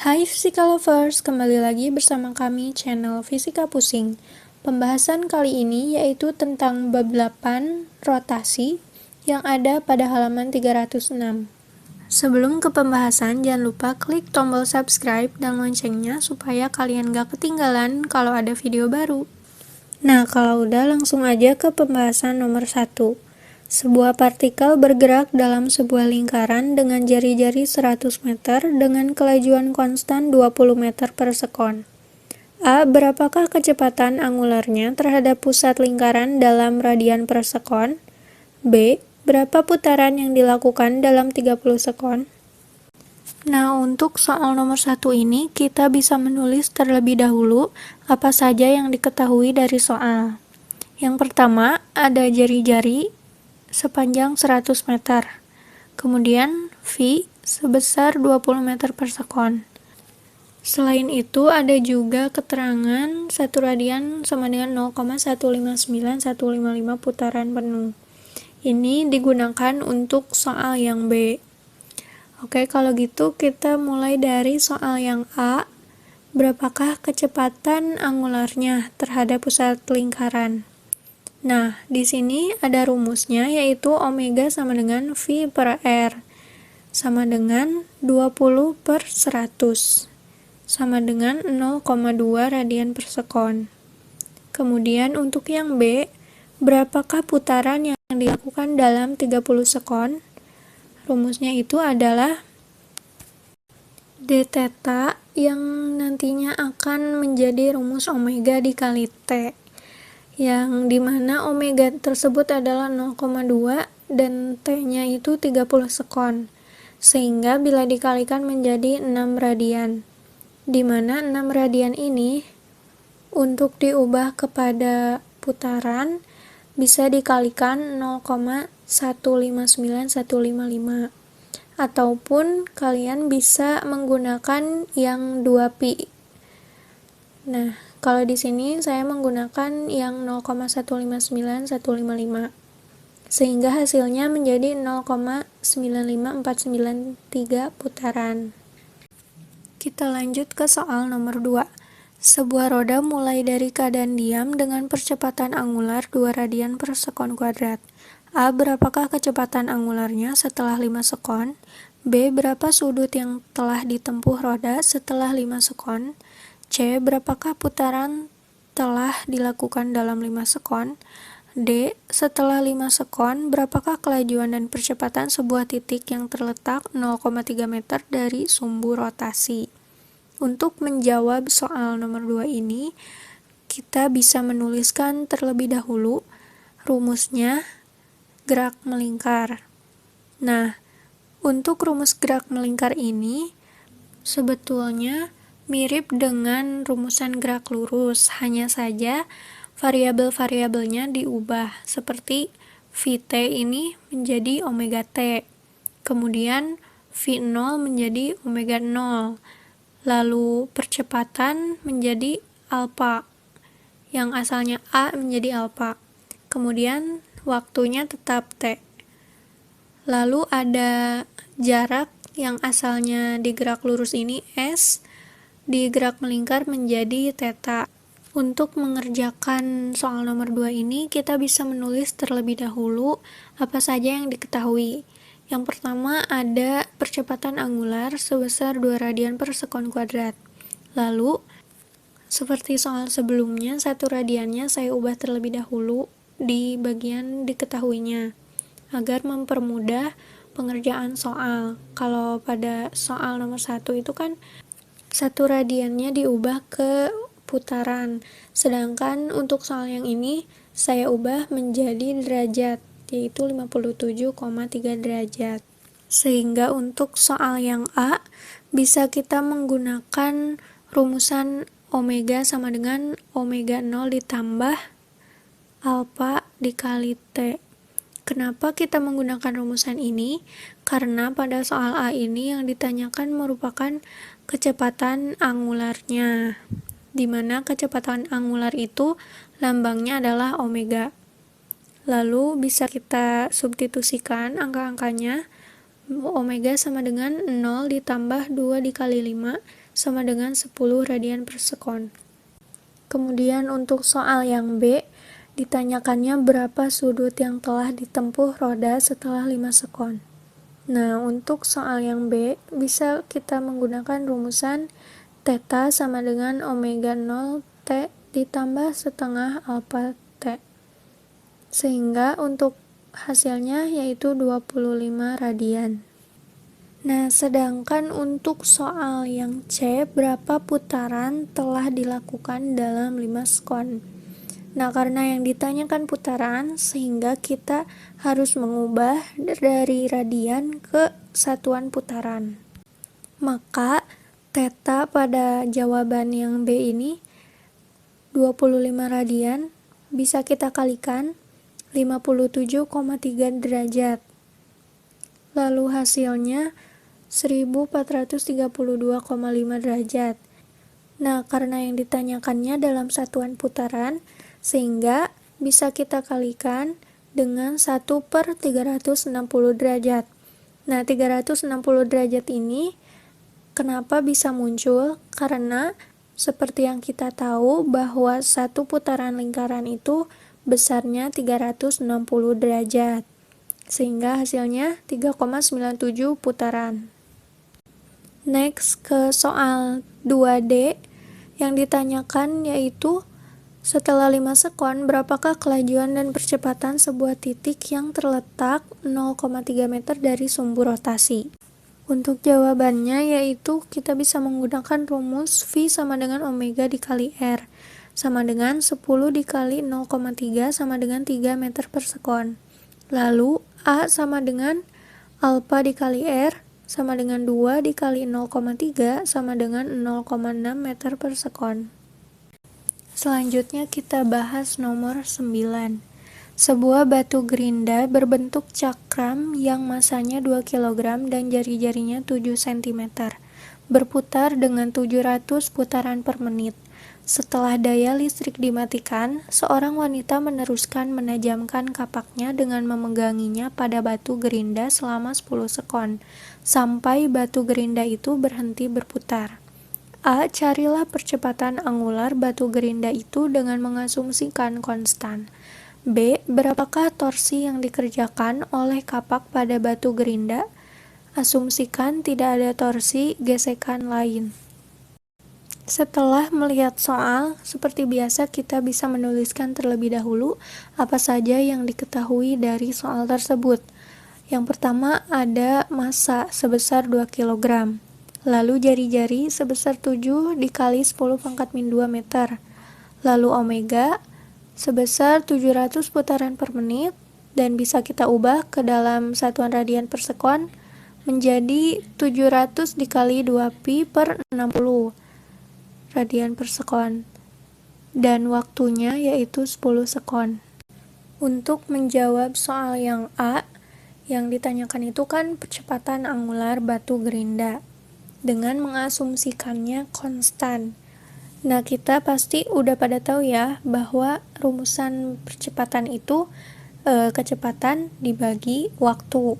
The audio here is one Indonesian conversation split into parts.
Hai Fisika Lovers, kembali lagi bersama kami channel Fisika Pusing. Pembahasan kali ini yaitu tentang bab 8 rotasi yang ada pada halaman 306. Sebelum ke pembahasan, jangan lupa klik tombol subscribe dan loncengnya supaya kalian gak ketinggalan kalau ada video baru. Nah, kalau udah langsung aja ke pembahasan nomor 1. Sebuah partikel bergerak dalam sebuah lingkaran dengan jari-jari 100 meter dengan kelajuan konstan 20 meter per sekon. A. Berapakah kecepatan angularnya terhadap pusat lingkaran dalam radian per sekon? B. Berapa putaran yang dilakukan dalam 30 sekon? Nah, untuk soal nomor 1 ini, kita bisa menulis terlebih dahulu apa saja yang diketahui dari soal. Yang pertama, ada jari-jari sepanjang 100 meter. Kemudian, V sebesar 20 meter per sekon. Selain itu, ada juga keterangan 1 radian sama dengan 0,159155 putaran penuh. Ini digunakan untuk soal yang B. Oke, kalau gitu kita mulai dari soal yang A. Berapakah kecepatan angularnya terhadap pusat lingkaran? Nah, di sini ada rumusnya yaitu omega sama dengan V per R sama dengan 20 per 100 sama dengan 0,2 radian per sekon. Kemudian untuk yang B, berapakah putaran yang dilakukan dalam 30 sekon? Rumusnya itu adalah d theta yang nantinya akan menjadi rumus omega dikali T, yang dimana omega tersebut adalah 0,2 dan T-nya itu 30 sekon, sehingga bila dikalikan menjadi 6 radian, dimana 6 radian ini untuk diubah kepada putaran bisa dikalikan 0,159155, ataupun kalian bisa menggunakan yang 2pi. Nah, kalau di sini saya menggunakan yang 0,159155, sehingga hasilnya menjadi 0,95493 putaran. Kita lanjut ke soal nomor 2. Sebuah roda mulai dari keadaan diam dengan percepatan angular 2 radian per sekon kuadrat. A. Berapakah kecepatan angularnya setelah 5 sekon? B. Berapa sudut yang telah ditempuh roda setelah 5 sekon? C. Berapakah putaran telah dilakukan dalam 5 sekon? D. Setelah 5 sekon, berapakah kelajuan dan percepatan sebuah titik yang terletak 0,3 meter dari sumbu rotasi? Untuk menjawab soal nomor 2 ini, kita bisa menuliskan terlebih dahulu rumusnya gerak melingkar. Nah, untuk rumus gerak melingkar ini sebetulnya mirip dengan rumusan gerak lurus, hanya saja variabel-variabelnya diubah, seperti Vt ini menjadi omega T, kemudian V0 menjadi omega 0, lalu percepatan menjadi alpha, yang asalnya A menjadi alpha, kemudian waktunya tetap T. Lalu ada jarak yang asalnya di gerak lurus ini S, di gerak melingkar menjadi theta. Untuk mengerjakan soal nomor 2 ini, kita bisa menulis terlebih dahulu apa saja yang diketahui. Yang pertama ada percepatan angular sebesar 2 radian per sekon kuadrat. Lalu, seperti soal sebelumnya, 1 radiannya saya ubah terlebih dahulu di bagian diketahuinya, agar mempermudah pengerjaan soal. Kalau pada soal nomor 1 itu kan 1 radiannya diubah ke putaran, sedangkan untuk soal yang ini saya ubah menjadi derajat, yaitu 57,3 derajat. Sehingga untuk soal yang A bisa kita menggunakan rumusan omega sama dengan omega 0 ditambah alpha dikali T. Kenapa kita menggunakan rumusan ini? Karena pada soal A ini yang ditanyakan merupakan kecepatan angularnya, di mana kecepatan angular itu lambangnya adalah omega. Lalu bisa kita substitusikan angka-angkanya. Omega sama dengan 0 ditambah 2 dikali 5 sama dengan 10 radian per sekon. Kemudian untuk soal yang B, ditanyakannya berapa sudut yang telah ditempuh roda setelah 5 sekon. Nah, untuk soal yang B, bisa kita menggunakan rumusan theta sama dengan omega 0 T ditambah setengah alpha T. Sehingga untuk hasilnya yaitu 25 radian. Nah, sedangkan untuk soal yang C, berapa putaran telah dilakukan dalam 5 sekon. Nah, karena yang ditanyakan putaran, sehingga kita harus mengubah dari radian ke satuan putaran. Maka, theta pada jawaban yang B ini 25 radian bisa kita kalikan 57,3 derajat. Lalu hasilnya 1432,5 derajat. Nah, karena yang ditanyakannya dalam satuan putaran, sehingga bisa kita kalikan dengan 1/360 derajat. Nah, 360 derajat ini kenapa bisa muncul? Karena seperti yang kita tahu bahwa satu putaran lingkaran itu besarnya 360 derajat. Sehingga hasilnya 3,97 putaran. Next ke soal 2D yang ditanyakan yaitu setelah 5 sekon, berapakah kelajuan dan percepatan sebuah titik yang terletak 0,3 meter dari sumbu rotasi? Untuk jawabannya yaitu kita bisa menggunakan rumus V sama dengan omega dikali R, sama dengan 10 dikali 0,3 sama dengan 3 meter per sekon. Lalu A sama dengan alpha dikali R, sama dengan 2 dikali 0,3 sama dengan 0,6 meter per sekon. Selanjutnya kita bahas nomor 9. Sebuah batu gerinda berbentuk cakram yang masanya 2 kg dan jari-jarinya 7 cm, berputar dengan 700 putaran per menit. Setelah daya listrik dimatikan, seorang wanita meneruskan menajamkan kapaknya dengan memeganginya pada batu gerinda selama 10 sekon, sampai batu gerinda itu berhenti berputar. A. Carilah percepatan angular batu gerinda itu dengan mengasumsikan konstan. B. Berapakah torsi yang dikerjakan oleh kapak pada batu gerinda? Asumsikan tidak ada torsi gesekan lain. Setelah melihat soal, seperti biasa kita bisa menuliskan terlebih dahulu apa saja yang diketahui dari soal tersebut. Yang pertama ada massa sebesar 2 kg. Lalu jari-jari sebesar 7 dikali 10 pangkat min 2 meter. Lalu omega sebesar 700 putaran per menit dan bisa kita ubah ke dalam satuan radian per sekon menjadi 700 dikali 2 pi per 60 radian per sekon. Dan waktunya yaitu 10 sekon. Untuk menjawab soal yang A, yang ditanyakan itu kan percepatan angular batu gerinda dengan mengasumsikannya konstan. Nah, kita pasti udah pada tahu ya bahwa rumusan percepatan itu kecepatan dibagi waktu.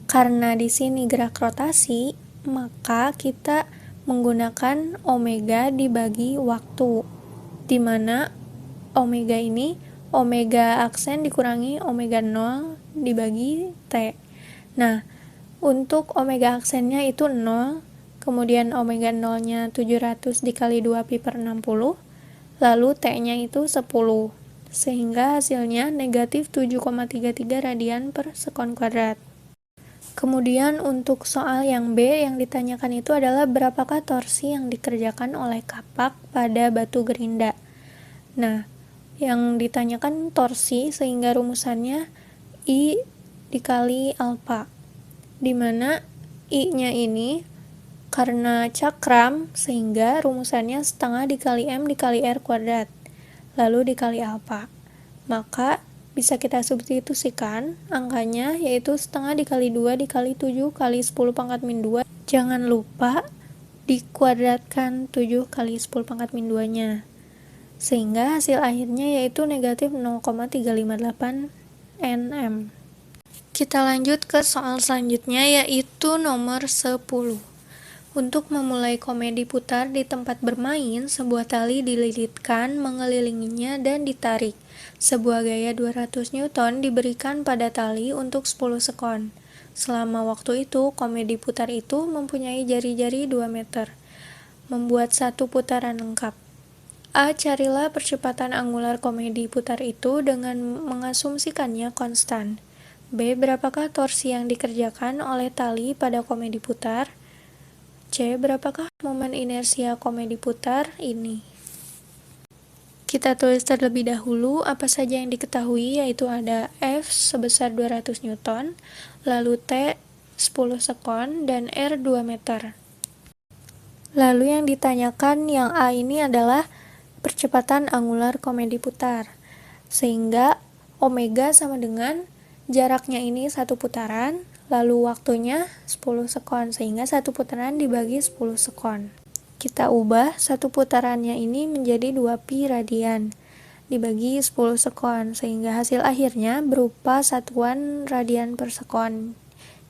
Karena di sini gerak rotasi, maka kita menggunakan omega dibagi waktu, di mana omega ini omega aksen dikurangi omega 0 dibagi T. Nah, untuk omega aksennya itu 0, kemudian omega 0-nya 700 dikali 2 pi per 60, lalu T-nya itu 10, sehingga hasilnya negatif 7,33 radian per sekon kuadrat. Kemudian untuk soal yang B yang ditanyakan itu adalah berapakah torsi yang dikerjakan oleh kapak pada batu gerinda. Nah, yang ditanyakan torsi sehingga rumusannya I dikali alpha, di mana I-nya ini karena cakram sehingga rumusannya setengah dikali M dikali R kuadrat, lalu dikali alpha. Maka bisa kita substitusikan angkanya yaitu setengah dikali 2 dikali 7 kali 10 pangkat min 2. Jangan lupa dikuadratkan 7 kali 10 pangkat min 2 nya. Sehingga hasil akhirnya yaitu negatif 0,358 Nm. Kita lanjut ke soal selanjutnya yaitu nomor 10. Untuk memulai komedi putar di tempat bermain, sebuah tali dililitkan mengelilinginya dan ditarik. Sebuah gaya 200 Newton diberikan pada tali untuk 10 sekon. Selama waktu itu, komedi putar itu mempunyai jari-jari 2 meter. Membuat satu putaran lengkap. A. Carilah percepatan angular komedi putar itu dengan mengasumsikannya konstan. B. Berapakah torsi yang dikerjakan oleh tali pada komedi putar? C. Berapakah momen inersia komedi putar ini? Kita tulis terlebih dahulu apa saja yang diketahui, yaitu ada F sebesar 200 Newton, lalu T 10 sekon, dan R 2 meter. Lalu yang ditanyakan yang A ini adalah percepatan angular komedi putar. Sehingga omega sama dengan jaraknya ini satu putaran, lalu waktunya 10 sekon, sehingga satu putaran dibagi 10 sekon. Kita ubah satu putarannya ini menjadi 2pi radian, dibagi 10 sekon, sehingga hasil akhirnya berupa satuan radian per sekon,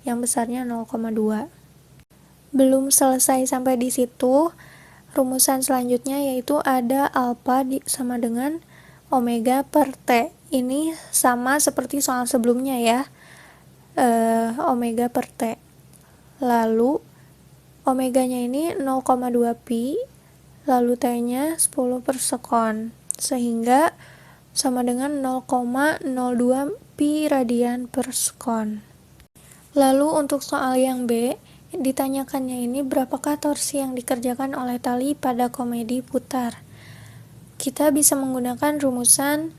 yang besarnya 0,2. Belum selesai sampai di situ, rumusan selanjutnya yaitu ada alpha sama dengan omega per T. Ini sama seperti soal sebelumnya ya, omega per T. Lalu omeganya ini 0,2 pi, lalu T-nya 10 per sekon, sehingga sama dengan 0,02 pi radian per sekon. Lalu untuk soal yang B, ditanyakannya ini berapakah torsi yang dikerjakan oleh tali pada komedi putar. Kita bisa menggunakan rumusan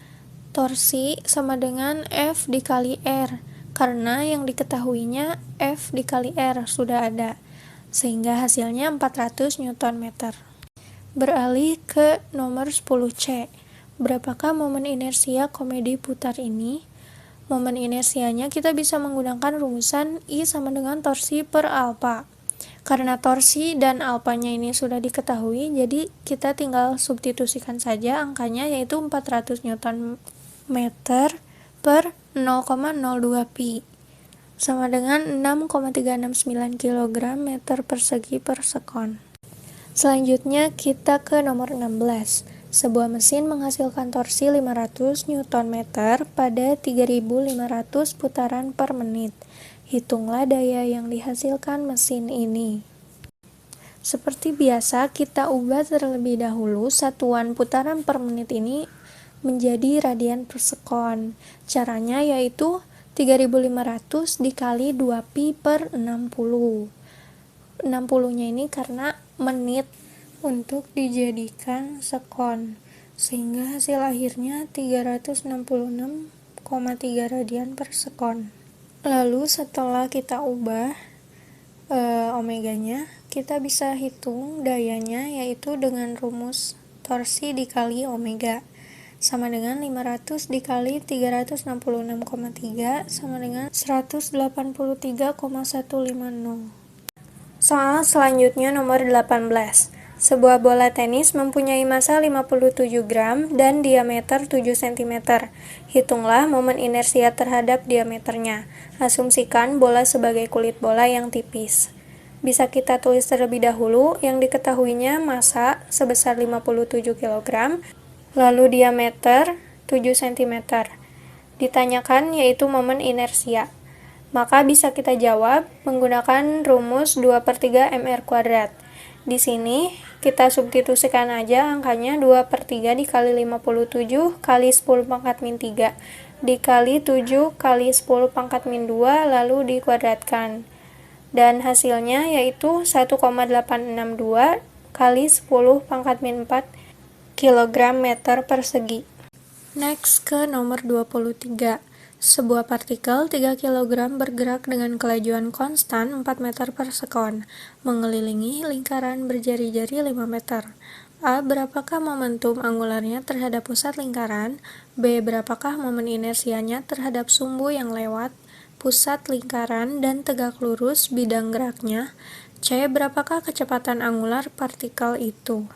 torsi sama dengan F dikali R, karena yang diketahuinya F dikali R sudah ada, sehingga hasilnya 400 Newton meter. Beralih ke nomor 10C. Berapakah momen inersia komedi putar ini? Momen inersianya kita bisa menggunakan rumusan I sama dengan torsi per alfa. Karena torsi dan alfanya ini sudah diketahui, jadi kita tinggal substitusikan saja angkanya, yaitu 400 Newton meter per 0,02 pi, sama dengan 6,369 kg meter persegi per sekon. Selanjutnya kita ke nomor 16. Sebuah mesin menghasilkan torsi 500 Nm pada 3.500 putaran per menit. Hitunglah daya yang dihasilkan mesin ini. Seperti biasa, kita ubah terlebih dahulu satuan putaran per menit ini menjadi radian per sekon. Caranya yaitu 3.500 dikali 2pi per 60. 60-nya ini karena menit untuk dijadikan sekon, sehingga hasil akhirnya 366,3 radian per sekon. Lalu setelah kita ubah omeganya, kita bisa hitung dayanya, yaitu dengan rumus torsi dikali omega, sama dengan 500 dikali 366,3 sama dengan 183,150. Soal selanjutnya nomor 18. Sebuah bola tenis mempunyai massa 57 gram dan diameter 7 cm. Hitunglah momen inersia terhadap diameternya. Asumsikan bola sebagai kulit bola yang tipis. Bisa kita tulis terlebih dahulu yang diketahuinya massa sebesar 57 kg, lalu diameter 7 cm. Ditanyakan yaitu momen inersia. Maka bisa kita jawab menggunakan rumus 2/3 mr². Di sini kita substitusikan aja angkanya 2/3 dikali 57 kali 10 pangkat min 3 dikali 7 kali 10 pangkat min 2 lalu dikuadratkan. Dan hasilnya yaitu 1,862 kali 10 pangkat min 4 kg meter persegi. Next ke nomor 23. Sebuah partikel 3 kg bergerak dengan kelajuan konstan 4 meter per sekon, mengelilingi lingkaran berjari-jari 5 meter. A. Berapakah momentum angularnya terhadap pusat lingkaran? B. Berapakah momen inersianya terhadap sumbu yang lewat pusat lingkaran dan tegak lurus bidang geraknya? C. Berapakah kecepatan angular partikel itu?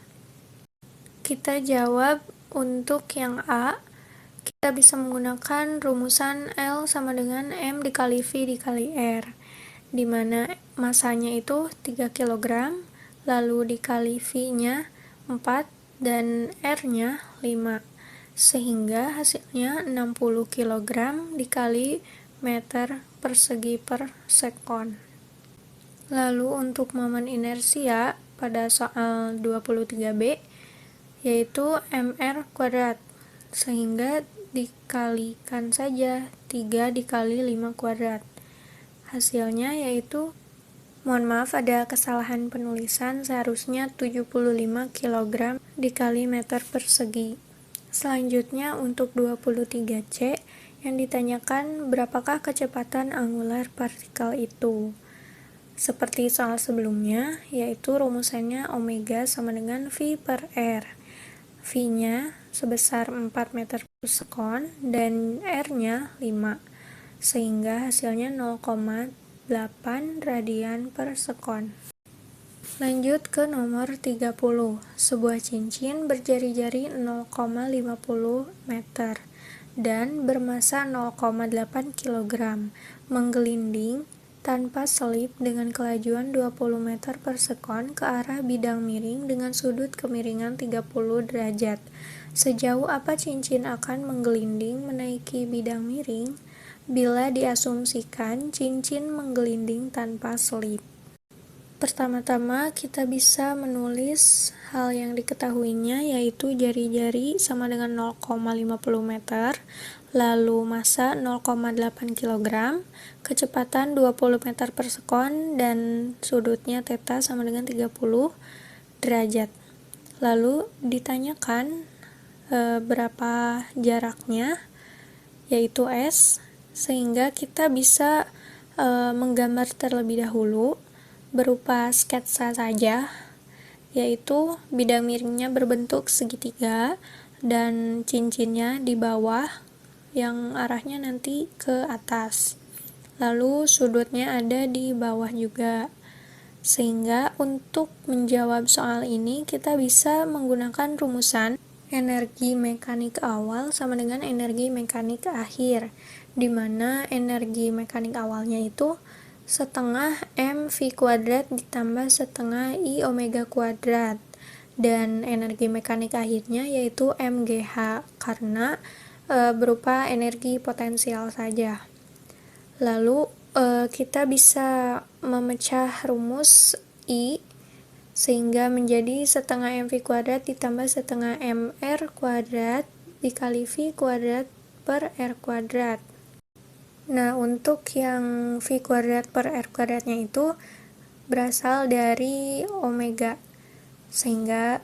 Kita jawab untuk yang A. Kita bisa menggunakan rumusan L sama dengan M dikali V dikali R, di mana masanya itu 3 kg, lalu dikali V-nya 4 dan R-nya 5, sehingga hasilnya 60 kg dikali meter persegi per sekon. Lalu untuk momen inersia pada soal 23B yaitu mr kuadrat, sehingga dikalikan saja 3 dikali 5 kuadrat. Hasilnya yaitu, mohon maaf ada kesalahan penulisan, seharusnya 75 kg dikali meter persegi. Selanjutnya untuk 23C yang ditanyakan berapakah kecepatan angular partikel itu. Seperti soal sebelumnya, yaitu rumusannya omega sama dengan V per R. V-nya sebesar 4 meter per sekon dan R-nya 5, sehingga hasilnya 0,8 radian per sekon. Lanjut ke nomor 30, sebuah cincin berjari-jari 0,50 meter dan bermasa 0,8 kg, menggelinding tanpa selip dengan kelajuan 20 meter per sekon ke arah bidang miring dengan sudut kemiringan 30 derajat. Sejauh apa cincin akan menggelinding menaiki bidang miring bila diasumsikan cincin menggelinding tanpa selip? Pertama-tama kita bisa menulis hal yang diketahuinya, yaitu jari-jari sama dengan 0,50 meter, lalu massa 0,8 kg, kecepatan 20 meter per sekon, dan sudutnya θ sama dengan 30 derajat. Lalu ditanyakan berapa jaraknya, yaitu S, sehingga kita bisa menggambar terlebih dahulu berupa sketsa saja, yaitu bidang miringnya berbentuk segitiga dan cincinnya di bawah yang arahnya nanti ke atas, lalu sudutnya ada di bawah juga. Sehingga untuk menjawab soal ini kita bisa menggunakan rumusan energi mekanik awal sama dengan energi mekanik akhir, di mana energi mekanik awalnya itu setengah mv kuadrat ditambah setengah i omega kuadrat, dan energi mekanik akhirnya yaitu mgh karena berupa energi potensial saja. Lalu kita bisa memecah rumus I sehingga menjadi setengah mv kuadrat ditambah setengah mr kuadrat dikali v kuadrat per r kuadrat. Nah, untuk yang V kuadrat per R kuadratnya itu berasal dari omega, sehingga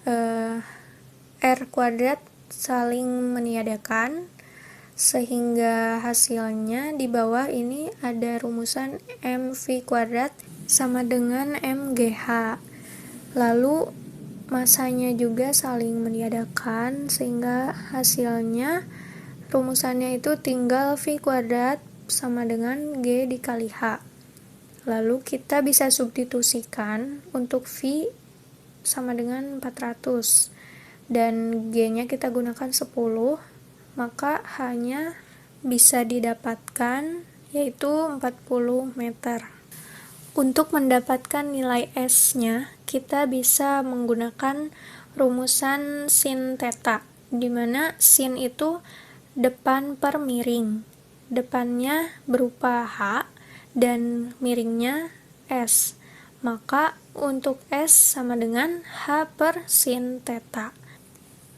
R kuadrat saling meniadakan, sehingga hasilnya di bawah ini ada rumusan mv kuadrat sama dengan mgh. Lalu masanya juga saling meniadakan, sehingga hasilnya rumusannya itu tinggal V kuadrat sama dengan G dikali H. Lalu kita bisa substitusikan untuk V sama dengan 400 dan G-nya kita gunakan 10, maka H-nya bisa didapatkan yaitu 40 meter. Untuk mendapatkan nilai S-nya, kita bisa menggunakan rumusan sin θ, di mana sin itu depan per miring. Depannya berupa H dan miringnya S. Maka untuk S sama dengan H per sin θ.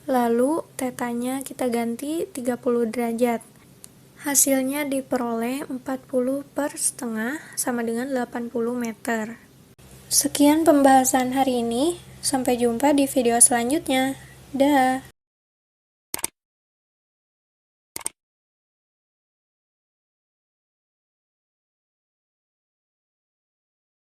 Lalu θ-nya kita ganti 30 derajat. Hasilnya diperoleh 40 per setengah sama dengan 80 meter. Sekian pembahasan hari ini. Sampai jumpa di video selanjutnya. Dah.